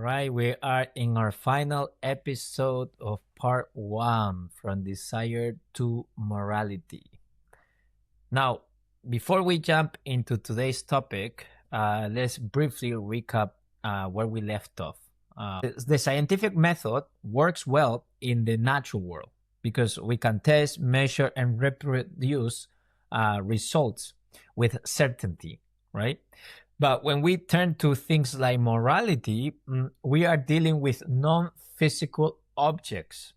right, we are in our final episode of part one, from desire to morality. Now, before we jump into today's topic, let's briefly recap where we left off. The scientific method works well in the natural world because we can test, measure, and reproduce results with certainty, right? But when we turn to things like morality, we are dealing with non-physical objects,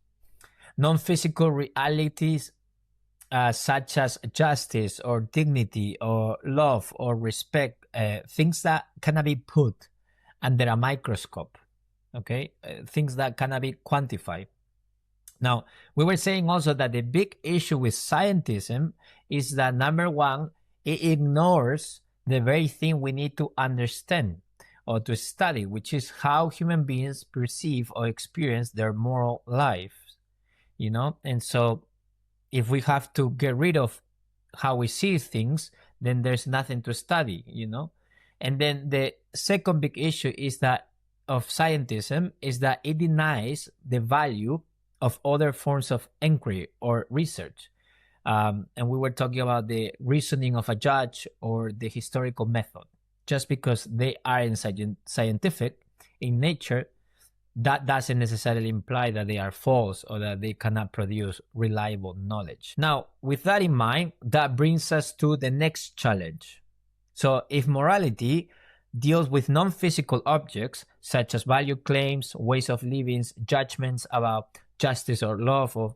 non-physical realities such as justice or dignity or love or respect, things that cannot be put under a microscope, okay? Things that cannot be quantified. Now, we were saying also that the big issue with scientism is that, number one, it ignores the very thing we need to understand or to study, which is how human beings perceive or experience their moral lives, you know? And so if we have to get rid of how we see things, then there's nothing to study, you know? And then the second big issue is that of scientism is that it denies the value of other forms of inquiry or research. And we were talking about the reasoning of a judge or the historical method. Just because they are scientific in nature, that doesn't necessarily imply that they are false or that they cannot produce reliable knowledge. Now, with that in mind, that brings us to the next challenge. So if morality deals with non-physical objects, such as value claims, ways of living, judgments about justice or love or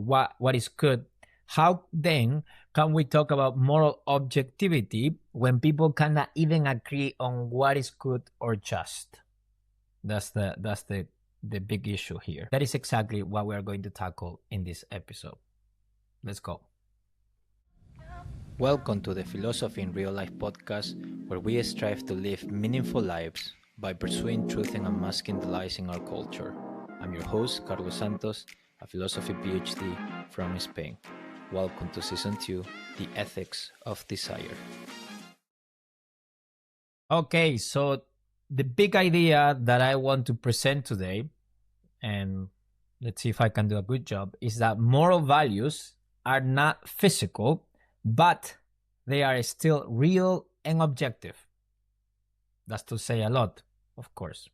what is good, how then can we talk about moral objectivity when people cannot even agree on what is good or just? That's the big issue here. That is exactly what we are going to tackle in this episode. Let's go. Welcome to the Philosophy in Real Life podcast, where we strive to live meaningful lives by pursuing truth and unmasking the lies in our culture. I'm your host, Carlos Santos, a philosophy PhD from Spain. Welcome to Season 2, The Ethics of Desire. Okay, so the big idea that I want to present today, and let's see if I can do a good job, is that moral values are not physical, but they are still real and objective. That's to say a lot, of course.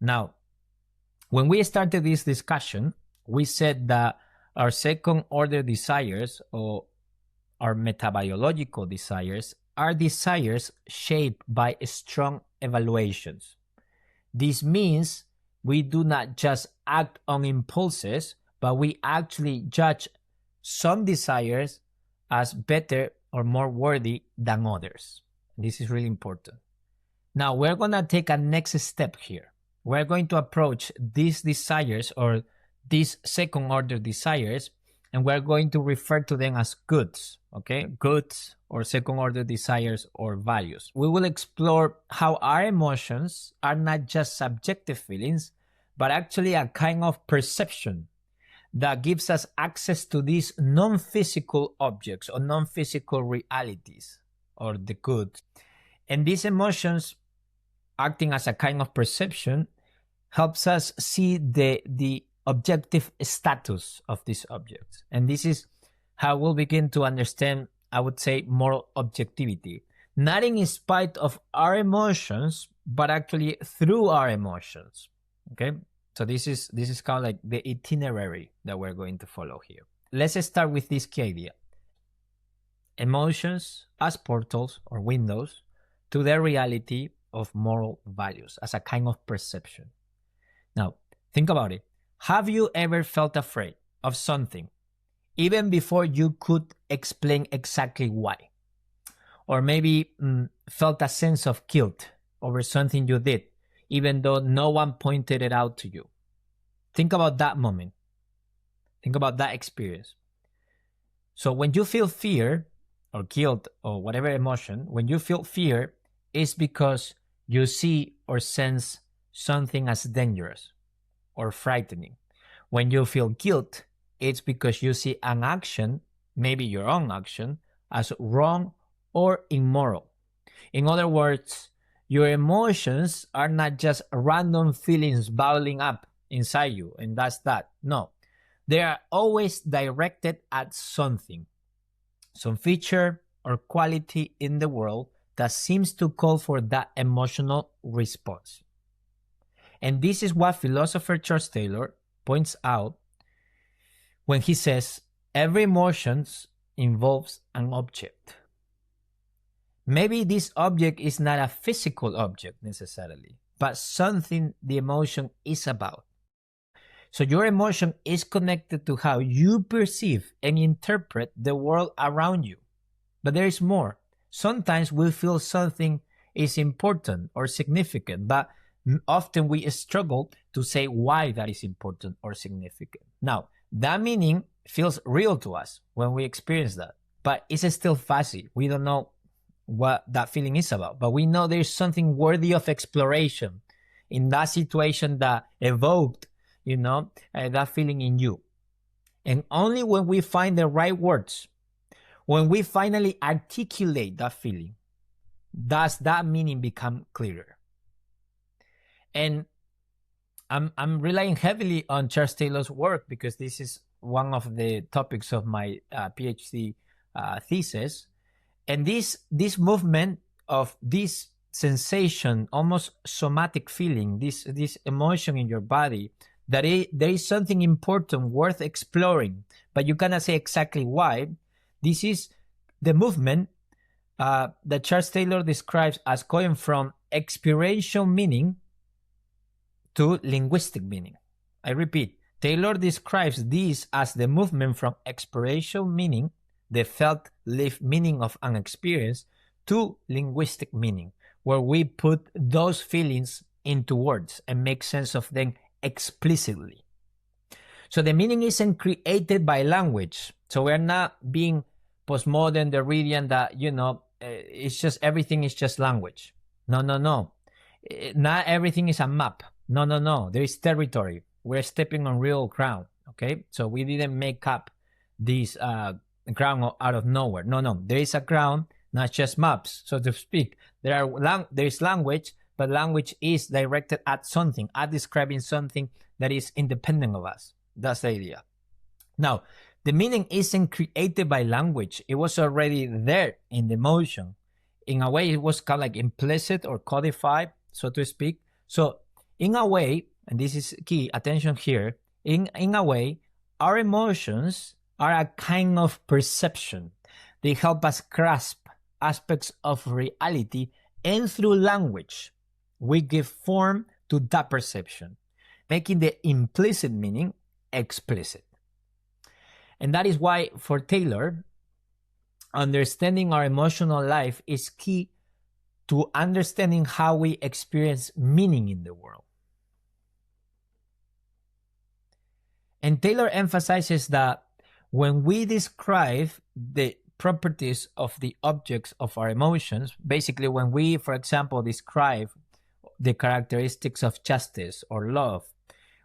Now, when we started this discussion, we said that our second-order desires, or our metabiological desires, are desires shaped by strong evaluations. This means we do not just act on impulses, but we actually judge some desires as better or more worthy than others. This is really important. Now, we're going to take a next step here. We're going to approach these desires, or these second-order desires, and we're going to refer to them as goods, okay? Goods or second-order desires or values. We will explore how our emotions are not just subjective feelings, but actually a kind of perception that gives us access to these non-physical objects or non-physical realities, or the good. And these emotions, acting as a kind of perception, helps us see the objective status of these objects. And this is how we'll begin to understand, I would say, moral objectivity. Not in spite of our emotions, but actually through our emotions. Okay? So this is kind of like the itinerary that we're going to follow here. Let's start with this key idea. Emotions as portals or windows to the reality of moral values as a kind of perception. Now, think about it. Have you ever felt afraid of something, even before you could explain exactly why? Or maybe felt a sense of guilt over something you did, even though no one pointed it out to you? Think about that moment. Think about that experience. So when you feel fear or guilt or whatever emotion, when you feel fear, it's because you see or sense something as dangerous or frightening. When you feel guilt, it's because you see an action, maybe your own action, as wrong or immoral. In other words, Your emotions are not just random feelings bubbling up inside you, and that's that. No, they are always directed at something, some feature or quality in the world that seems to call for that emotional response. And this is what philosopher Charles Taylor points out when he says every emotion involves an object. Maybe this object is not a physical object necessarily, but something the emotion is about. So your emotion is connected to how you perceive and interpret the world around you. But there is more. Sometimes we feel something is important or significant, but often we struggle to say why that is important or significant. Now, that meaning feels real to us when we experience that, but it's still fuzzy. We don't know what that feeling is about, but we know there's something worthy of exploration in that situation that evoked, that feeling in you. And only when we find the right words, when we finally articulate that feeling, does that meaning become clearer. And I'm relying heavily on Charles Taylor's work because this is one of the topics of my PhD thesis. And this movement of this sensation, almost somatic feeling, this emotion in your body, that there is something important worth exploring, but you cannot say exactly why. This is the movement that Charles Taylor describes as going from experiential meaning to linguistic meaning. I repeat, Taylor describes this as the movement from experiential meaning, the felt lived meaning of an experience, to linguistic meaning, where we put those feelings into words and make sense of them explicitly. So the meaning isn't created by language. So we're not being postmodern, Derridian, that, it's just everything is just language. No. Not everything is a map. No. There is territory. We're stepping on real ground, okay? So we didn't make up this ground out of nowhere. No. There is a ground, not just maps, so to speak. There is language, but language is directed at something, at describing something that is independent of us. That's the idea. Now, the meaning isn't created by language. It was already there in the emotion. In a way, it was kind of like implicit or codified, so to speak. So in a way, and this is key, attention here, in a way, our emotions are a kind of perception. They help us grasp aspects of reality, and through language, we give form to that perception, making the implicit meaning explicit. And that is why, for Taylor, understanding our emotional life is key to understanding how we experience meaning in the world. And Taylor emphasizes that when we describe the properties of the objects of our emotions, basically when we, for example, describe the characteristics of justice or love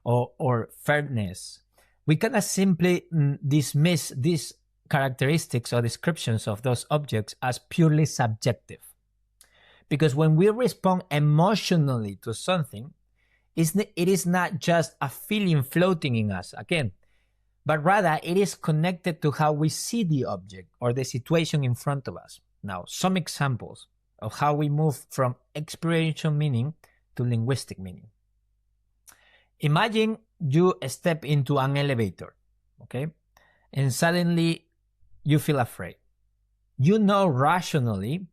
or fairness, we cannot simply dismiss these characteristics or descriptions of those objects as purely subjective. Because when we respond emotionally to something, it is not just a feeling floating in us, again, but rather it is connected to how we see the object or the situation in front of us. Now, some examples of how we move from experiential meaning to linguistic meaning. Imagine you step into an elevator, okay? And suddenly you feel afraid. You know rationally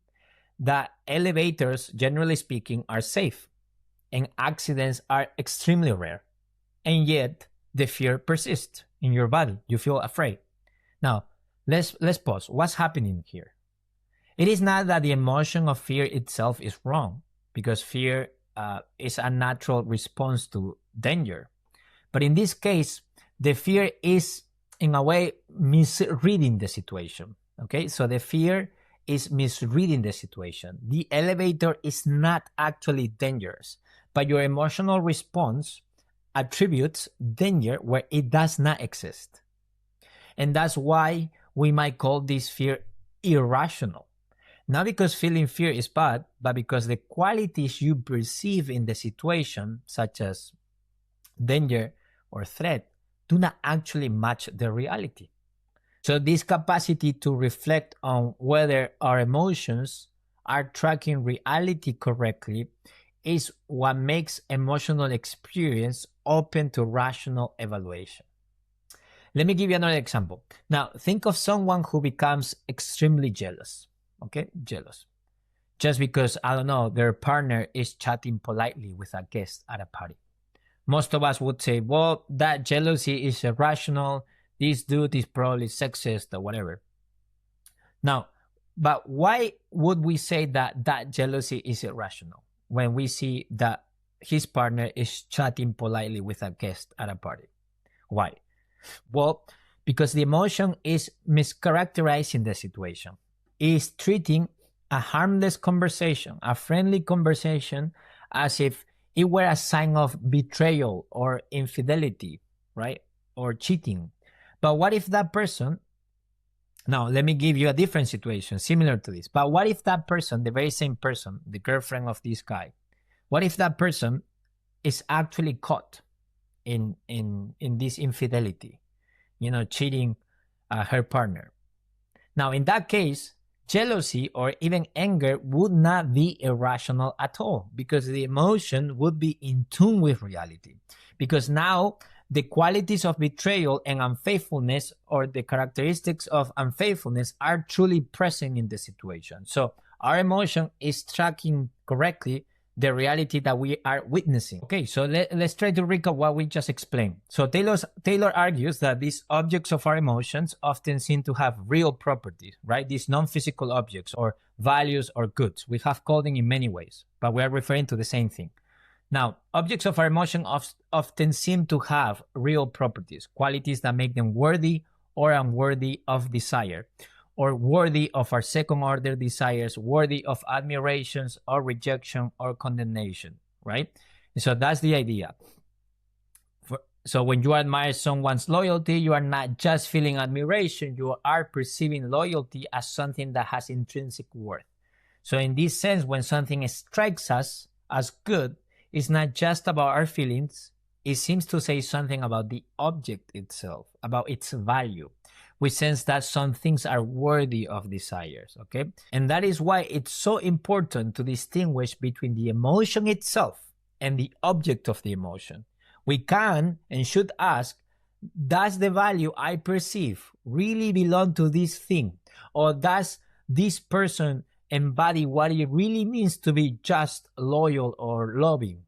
that elevators, generally speaking, are safe and accidents are extremely rare. And yet the fear persists in your body. You feel afraid. Now, let's pause. What's happening here? It is not that the emotion of fear itself is wrong, because fear is a natural response to danger. But in this case, the fear is, in a way, misreading the situation. Okay, so the fear is misreading the situation. The elevator is not actually dangerous, but your emotional response attributes danger where it does not exist. And that's why we might call this fear irrational. Not because feeling fear is bad, but because the qualities you perceive in the situation, such as danger or threat, do not actually match the reality. So this capacity to reflect on whether our emotions are tracking reality correctly is what makes emotional experience open to rational evaluation. Let me give you another example. Now, think of someone who becomes extremely jealous. Okay, jealous. Just because, I don't know, their partner is chatting politely with a guest at a party. Most of us would say, well, that jealousy is irrational. This dude is probably sexist or whatever. Now, but why would we say that that jealousy is irrational when we see that his partner is chatting politely with a guest at a party? Why? Well, because the emotion is mischaracterizing the situation, is treating a harmless conversation, a friendly conversation, as if it were a sign of betrayal or infidelity, right? Or cheating. But what if that person, now let me give you a different situation similar to this, but what if that person, the very same person, the girlfriend of this guy, what if that person is actually caught in this infidelity, cheating her partner? Now, in that case, jealousy or even anger would not be irrational at all, because the emotion would be in tune with reality. Because now the qualities of betrayal and unfaithfulness, or the characteristics of unfaithfulness, are truly present in the situation. So our emotion is tracking correctly the reality that we are witnessing. Okay, so let's try to recap what we just explained. So Taylor argues that these objects of our emotions often seem to have real properties, right? These non-physical objects or values or goods. We have called them in many ways, but we are referring to the same thing. Now, objects of our emotion often seem to have real properties, qualities that make them worthy or unworthy of desire, or worthy of our second-order desires, worthy of admirations or rejection or condemnation, right? So that's the idea. So when you admire someone's loyalty, you are not just feeling admiration, you are perceiving loyalty as something that has intrinsic worth. So in this sense, when something strikes us as good, it's not just about our feelings, it seems to say something about the object itself, about its value. We sense that some things are worthy of desires, okay? And that is why it's so important to distinguish between the emotion itself and the object of the emotion. We can and should ask, does the value I perceive really belong to this thing? Or does this person embody what it really means to be just, loyal, or loving?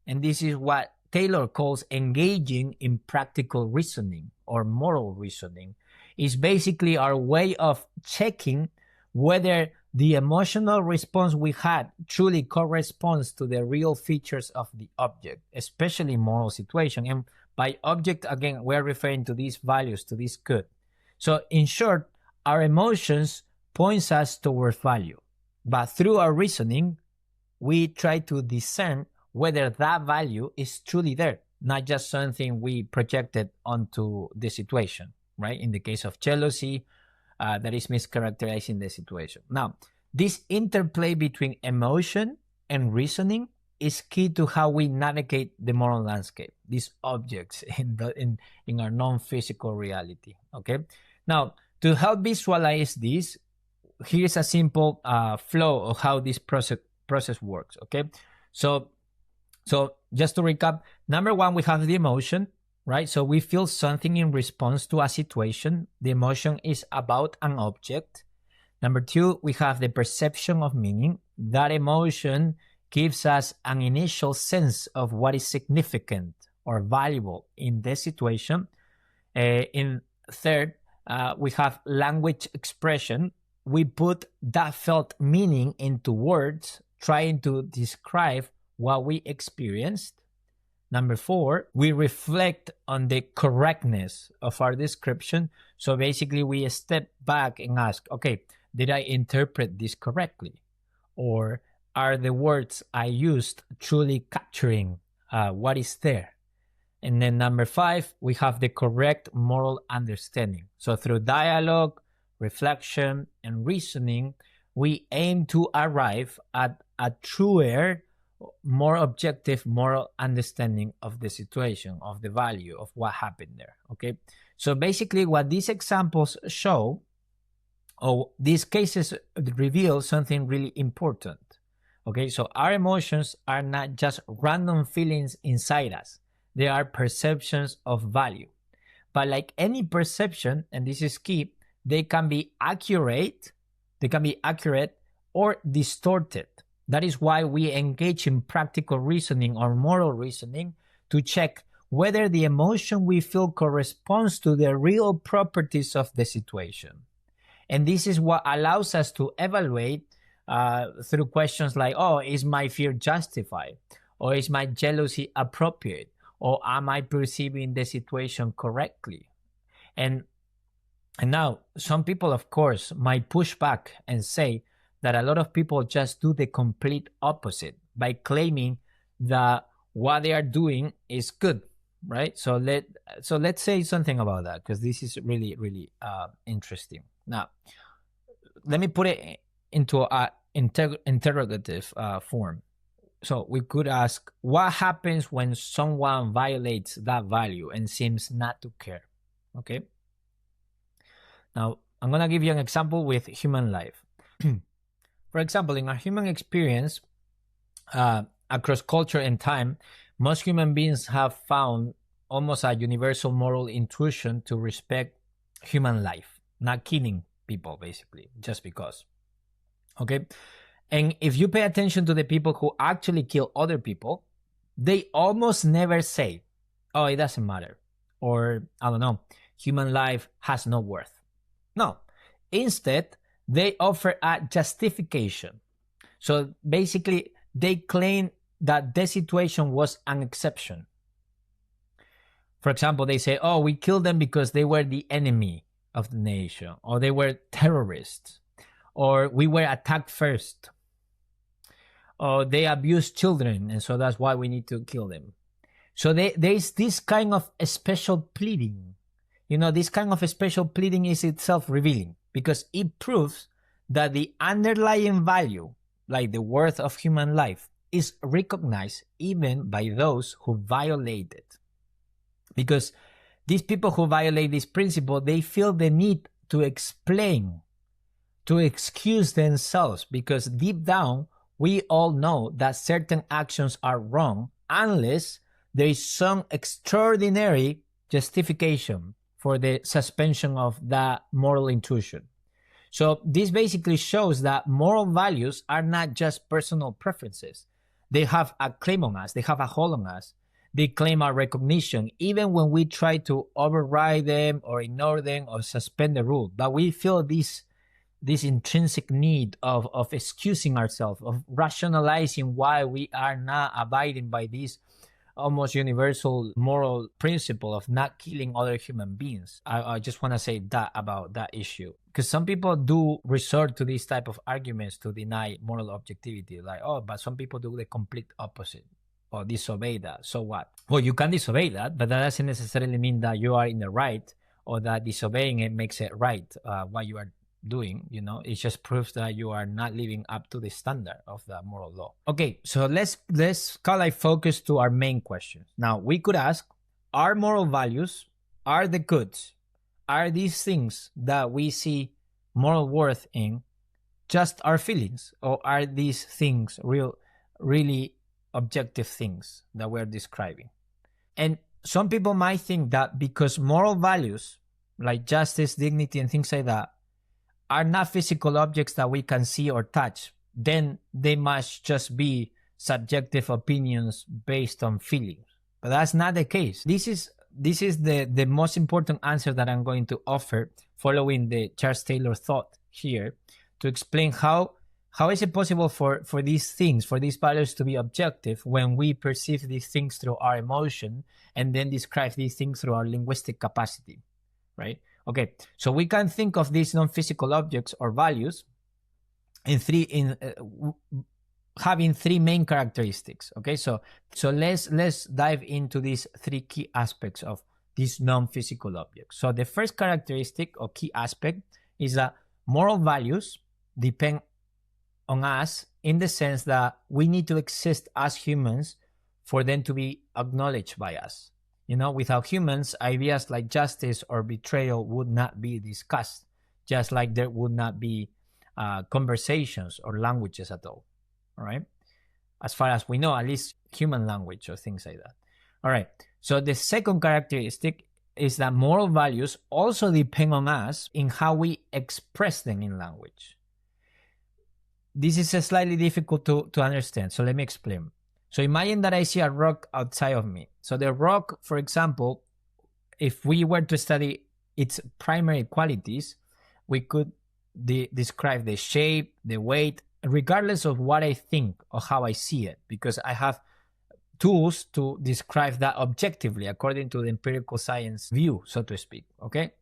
And this is what Taylor calls engaging in practical reasoning or moral reasoning. It's basically our way of checking whether the emotional response we had truly corresponds to the real features of the object, especially in moral situation. And by object, again, we're referring to these values, to this good. So in short, our emotions points us towards value. But through our reasoning, we try to discern whether that value is truly there, not just something we projected onto the situation, right? In the case of jealousy, that is mischaracterizing the situation. Now, this interplay between emotion and reasoning is key to how we navigate the moral landscape, these objects in our non-physical reality, okay? Now, to help visualize this, here's a simple flow of how this process works, okay? So just to recap, number one, we have the emotion, right? So we feel something in response to a situation. The emotion is about an object. Number two, we have the perception of meaning. That emotion gives us an initial sense of what is significant or valuable in the situation. In third, we have language expression. We put that felt meaning into words, trying to describe what we experienced. Number four, we reflect on the correctness of our description. So basically, we step back and ask, okay, did I interpret this correctly? Or are the words I used truly capturing what is there? And then number five, we have the correct moral understanding. So through dialogue, reflection, and reasoning, we aim to arrive at a truer, more objective moral understanding of the situation, of the value of what happened there. Okay, so basically what these examples show, or these cases reveal something really important. Okay, so our emotions are not just random feelings inside us, they are perceptions of value. But like any perception, and this is key, they can be accurate or distorted. That is why we engage in practical reasoning or moral reasoning to check whether the emotion we feel corresponds to the real properties of the situation. And this is what allows us to evaluate through questions like, oh, is my fear justified? Or is my jealousy appropriate? Or am I perceiving the situation correctly? And now, some people, of course, might push back and say that a lot of people just do the complete opposite by claiming that what they are doing is good, right? So let's say something about that, because this is really, really interesting. Now, let me put it into an interrogative form. So we could ask, what happens when someone violates that value and seems not to care? Okay. Now, I'm going to give you an example with human life. For example, in our human experience, across culture and time, most human beings have found almost a universal moral intuition to respect human life, not killing people, basically, just because. Okay? And if you pay attention to the people who actually kill other people, they almost never say, oh, it doesn't matter. Or, I don't know, human life has no worth. No. Instead, they offer a justification. So basically, they claim that the situation was an exception. For example, they say, oh, we killed them because they were the enemy of the nation, or they were terrorists, or we were attacked first, or they abused children, and so that's why we need to kill them. So there's this kind of a special pleading. You know, this kind of a special pleading is itself revealing, because it proves that the underlying value, like the worth of human life, is recognized even by those who violate it. Because these people who violate this principle, they feel the need to explain, to excuse themselves, because deep down, we all know that certain actions are wrong unless there is some extraordinary justification for the suspension of that moral intuition. So this basically shows that moral values are not just personal preferences. They have a claim on us. They have a hold on us. They claim our recognition, even when we try to override them or ignore them or suspend the rule. But we feel this intrinsic need of excusing ourselves, of rationalizing why we are not abiding by this almost universal moral principle of not killing other human beings. I just want to say that about that issue, because some people do resort to these type of arguments to deny moral objectivity, like, oh, but some people do the complete opposite or disobey that. So what? Well, you can disobey that, but that doesn't necessarily mean that you are in the right, or that disobeying it makes it right. What you are doing, you know, it just proves that you are not living up to the standard of the moral law. Okay, so let's call a focus to our main question. Now, we could ask, are moral values, are the goods, are these things that we see moral worth in just our feelings, or are these things really objective things that we're describing? And some people might think that because moral values like justice, dignity, and things like that are not physical objects that we can see or touch, then they must just be subjective opinions based on feelings. But that's not the case. This is the most important answer that I'm going to offer, following the Charles Taylor thought here, to explain how is it possible for these things, for these values to be objective when we perceive these things through our emotion and then describe these things through our linguistic capacity, right? Okay, so we can think of these non-physical objects or values having three main characteristics. Okay, so let's dive into these three key aspects of these non-physical objects. So the first characteristic or key aspect is that moral values depend on us in the sense that we need to exist as humans for them to be acknowledged by us. Without humans, ideas like justice or betrayal would not be discussed, just like there would not be conversations or languages at all. All right. As far as we know, at least human language or things like that. All right. So the second characteristic is that moral values also depend on us in how we express them in language. This is slightly difficult to understand. So let me explain. So imagine that I see a rock outside of me. So the rock, for example, if we were to study its primary qualities, we could describe the shape, the weight, regardless of what I think or how I see it, because I have tools to describe that objectively according to the empirical science view, so to speak, okay?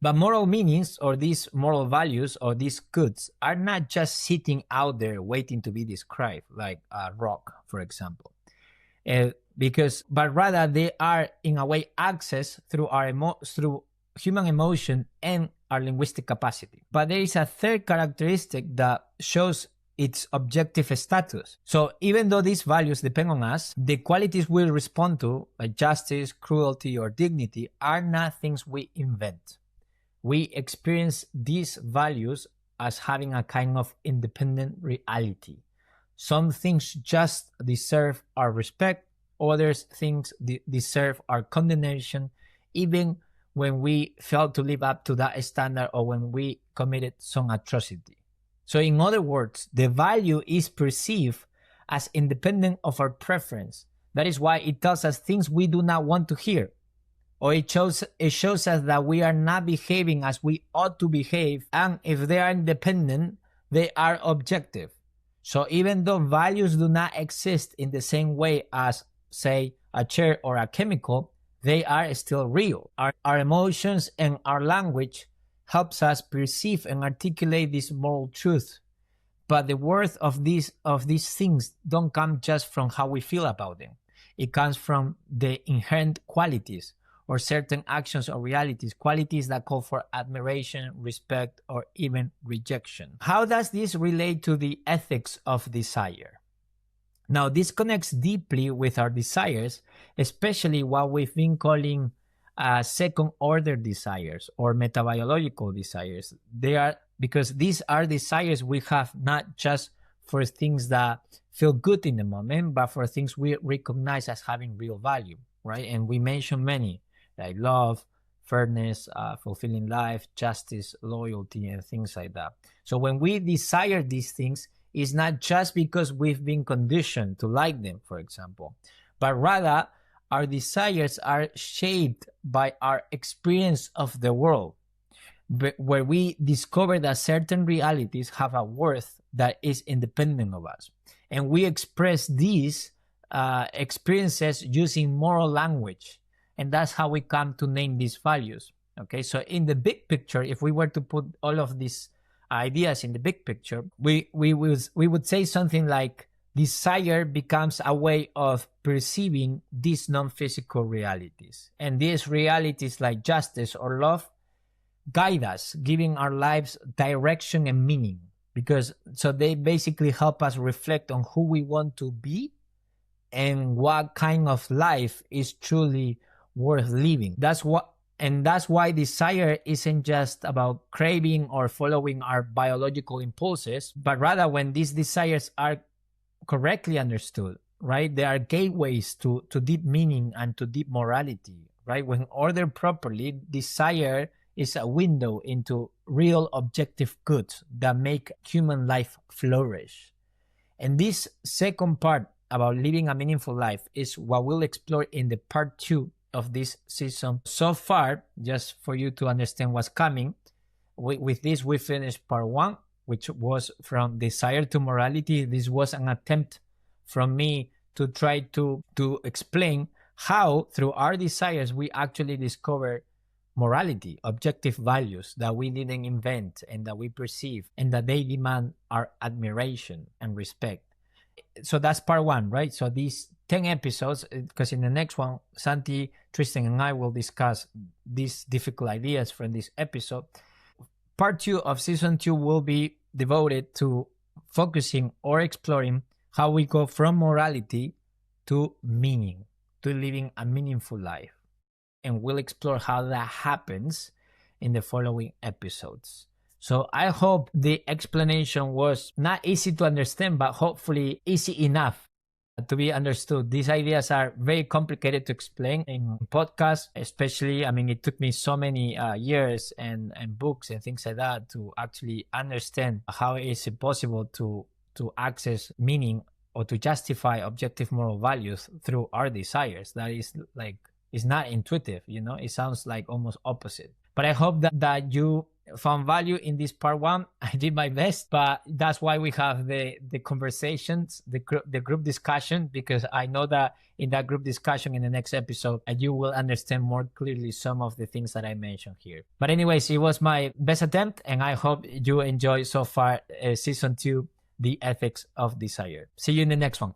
But moral meanings, or these moral values, or these goods, are not just sitting out there waiting to be described, like a rock, for example. But rather they are in a way accessed through through human emotion and our linguistic capacity. But there is a third characteristic that shows its objective status. So even though these values depend on us, the qualities we respond to, like justice, cruelty, or dignity, are not things we invent. We experience these values as having a kind of independent reality. Some things just deserve our respect, others things deserve our condemnation, even when we fail to live up to that standard or when we committed some atrocity. So in other words, the value is perceived as independent of our preference. That is why it tells us things we do not want to hear. Or it shows us that we are not behaving as we ought to behave, and if they are independent, they are objective. So even though values do not exist in the same way as, say, a chair or a chemical, they are still real. Our emotions and our language helps us perceive and articulate this moral truth. But the worth of these things don't come just from how we feel about them. It comes from the inherent qualities or certain actions or realities, qualities that call for admiration, respect, or even rejection. How does this relate to the ethics of desire? Now, this connects deeply with our desires, especially what we've been calling second-order desires or metabiological desires. They are because these are desires we have not just for things that feel good in the moment, but for things we recognize as having real value, right? And we mentioned many, like love, fairness, fulfilling life, justice, loyalty, and things like that. So when we desire these things, it's not just because we've been conditioned to like them, for example, but rather our desires are shaped by our experience of the world, where we discover that certain realities have a worth that is independent of us. And we express these experiences using moral language. And that's how we come to name these values. Okay, so in the big picture, if we were to put all of these ideas in the big picture, we would say something like desire becomes a way of perceiving these non-physical realities. And these realities like justice or love guide us, giving our lives direction and meaning. So they basically help us reflect on who we want to be and what kind of life is truly worth living. That's why desire isn't just about craving or following our biological impulses, but rather when these desires are correctly understood, right? They are gateways to deep meaning and to deep morality, right? When ordered properly, desire is a window into real objective goods that make human life flourish. And this second part about living a meaningful life is what we'll explore in the part 2 of this season. So far, just for you to understand what's coming, with this we finished part 1, which was from desire to morality. This was an attempt from me to try to explain how through our desires we actually discover morality, objective values that we didn't invent and that we perceive and that they demand our admiration and respect. So that's part 1, right? So these 10 episodes, because in the next one, Santi, Tristan, and I will discuss these difficult ideas from this episode. Part 2 of season 2 will be devoted to focusing or exploring how we go from morality to meaning, to living a meaningful life. And we'll explore how that happens in the following episodes. So I hope the explanation was not easy to understand, but hopefully easy enough to be understood. These ideas are very complicated to explain in podcasts, especially, I mean, it took me so many years and books and things like that to actually understand how is it possible to access meaning or to justify objective moral values through our desires. That is like, it's not intuitive, you know, it sounds like almost opposite. But I hope that you found value in this part one. I did my best, but that's why we have the conversations, the group discussion, because I know that in that group discussion in the next episode, you will understand more clearly some of the things that I mentioned here. But anyways, it was my best attempt, and I hope you enjoy so far season 2, The Ethics of Desire. See you in the next one.